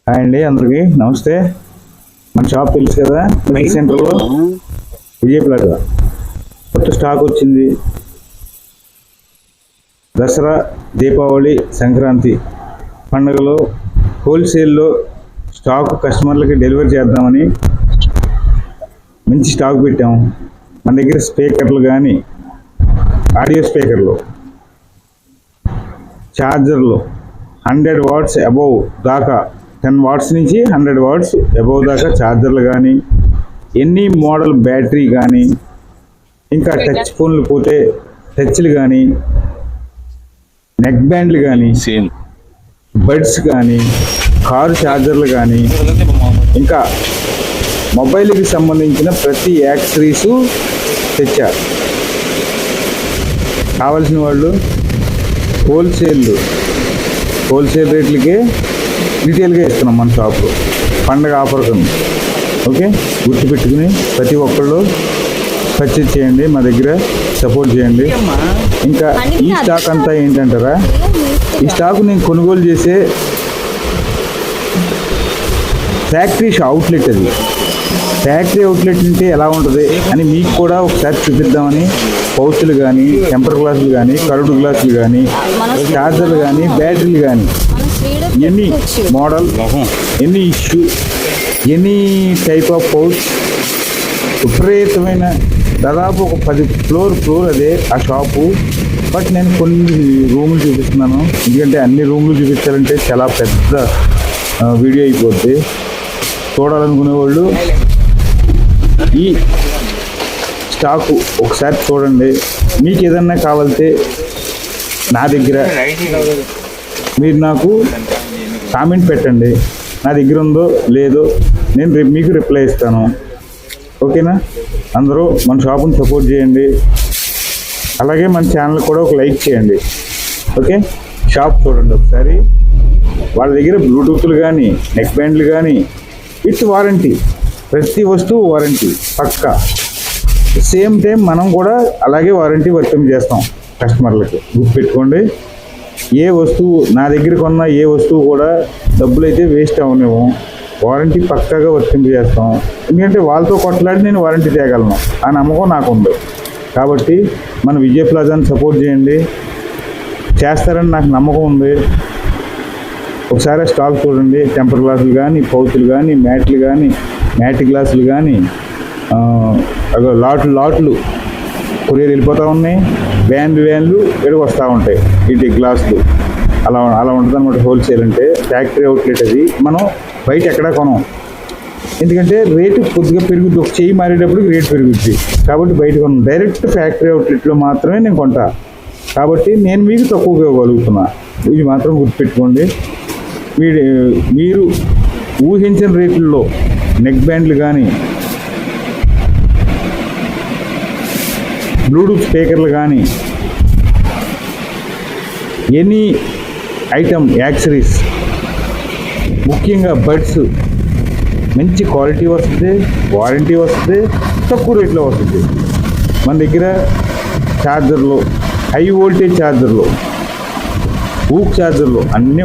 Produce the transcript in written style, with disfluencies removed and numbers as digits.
Hi అండి, అందరికి నమస్తే. మన షాప్ తెలుసు కదా, మెడికల్ సెంటర్లో విజయ ప్లాజా కొత్త స్టాక్ వచ్చింది. దసరా, దీపావళి, సంక్రాంతి పండుగలో హోల్సేల్లో స్టాక్ కస్టమర్లకి డెలివరీ చేద్దామని మంచి స్టాక్ పెట్టాము. మన దగ్గర స్పీకర్లు కానీ, ఆడియో స్పీకర్లు, ఛార్జర్లు 100 వాట్స్ అబోవ్ దాకా, 10 వాట్స్ నుంచి 100 వాట్స్ అబోవ్ దాకా ఛార్జర్లు కానీ, ఎన్ని మోడల్ బ్యాటరీ కానీ, ఇంకా టచ్ ఫోన్లు పోతే టచ్లు కానీ, నెక్ బ్యాండ్లు కానీ, బడ్స్ కానీ, కారు ఛార్జర్లు కానీ, ఇంకా మొబైల్కి సంబంధించిన ప్రతి యాక్సెసరీసు తెచ్చారు. కావాల్సిన వాళ్ళు హోల్సేల్ రేట్లకే డీటెయిల్గా ఇస్తున్నాం మన షాప్లో, పండగ ఆఫర్ కింద. ఓకే, గుర్తుపెట్టుకుని ప్రతి ఒక్కళ్ళు పర్చేజ్ చేయండి, మా దగ్గర సపోర్ట్ చేయండి. ఇంకా ఈ స్టాక్ అంతా ఏంటంటారా, ఈ స్టాక్ నేను కొనుగోలు చేసే ఫ్యాక్టరీ అవుట్లెట్. అది ఫ్యాక్టరీ అవుట్లెట్ అంటే ఎలా ఉంటుంది అని మీకు కూడా ఒకసారి చూపిద్దామని పౌచులు కానీ, టెంపర్ గ్లాసులు కానీ, కరుడు గ్లాసులు కానీ, ఛార్జర్లు కానీ, బ్యాటరీలు కానీ, any model, any issue, any type of pouch, విపరీతమైన దాదాపు ఒక 10 ఫ్లోర్ అదే ఆ షాపు. బట్ నేను కొన్ని రూములు చూపిస్తున్నాను, ఎందుకంటే అన్ని రూములు చూపించాలంటే చాలా పెద్ద వీడియో అయిపోద్ది. చూడాలనుకునే వాళ్ళు ఈ స్టాకు ఒకసారి చూడండి. మీకు ఏదన్నా కావాలితే నా దగ్గర మీరు నాకు కామెంట్ పెట్టండి, నా దగ్గర ఉందో లేదో నేను మీకు రిప్లై ఇస్తాను. ఓకేనా? అందరూ మన షాపుని సపోర్ట్ చేయండి, అలాగే మన ఛానల్ కూడా ఒక లైక్ చేయండి. ఓకే, షాప్ చూడండి ఒకసారి. వాళ్ళ దగ్గర బ్లూటూత్లు కానీ, నెక్ బ్యాండ్లు కానీ విత్ వారంటీ, ప్రతి వస్తువు వారంటీ పక్కా. సేమ్ టైం మనం కూడా అలాగే వారంటీ వర్తింపజేస్తాం కస్టమర్లకి. గుర్తుపెట్టుకోండి, ఏ వస్తువు నా దగ్గర కొన్న ఏ వస్తువు కూడా డబ్బులు అయితే వేస్ట్ అవనివ్వం, వారంటీ పక్కాగా వర్తింపజేస్తాం. ఎందుకంటే వాళ్ళతో కొట్లాడి నేను వారంటీ తేగలను ఆ నమ్మకం నాకు ఉంది. కాబట్టి మన విజయ ప్లాజాని సపోర్ట్ చేయండి, చేస్తారని నాకు నమ్మకం ఉంది. ఒకసారి స్టాక్ చూడండి. టెంపర్ గ్లాసులు కానీ, పౌచులు కానీ, మ్యాట్లు కానీ, మ్యాట్ గ్లాసులు కానీ, లాట్లు కొరియర్ వెళ్ళిపోతూ ఉన్నాయి. వ్యాన్లు ఎడుగు వస్తూ ఉంటాయి. ఇటు గ్లాసులు అలా ఉంటుంది అనమాట. హోల్సేల్ అంటే ఫ్యాక్టరీ అవుట్లెట్. అది మనం బయట ఎక్కడా కొనం, ఎందుకంటే రేటు కొద్దిగా పెరుగుద్ది. ఒక చెయ్యి మారేటప్పుడు రేటు పెరుగుద్ది, కాబట్టి బయట కొనం. డైరెక్ట్ ఫ్యాక్టరీ అవుట్లెట్లో మాత్రమే నేను కొంటా, కాబట్టి నేను మీకు తక్కువగా ఇవ్వగలుగుతున్నా. ఇది మాత్రం గుర్తుపెట్టుకోండి. మీరు ఊహించిన రేట్లలో నెక్ బ్యాండ్లు కానీ, బ్లూటూత్ స్పీకర్లు కానీ, ఎనీ ఐటమ్ యాక్సెసరీస్, ముఖ్యంగా బడ్స్ మంచి క్వాలిటీ వస్తుంది, వారంటీ వస్తుంది, తక్కువ రేట్లో వస్తుంది. మన దగ్గర ఛార్జర్లు, హై వోల్టేజ్ ఛార్జర్లు, ఊక్ ఛార్జర్లు అన్నీ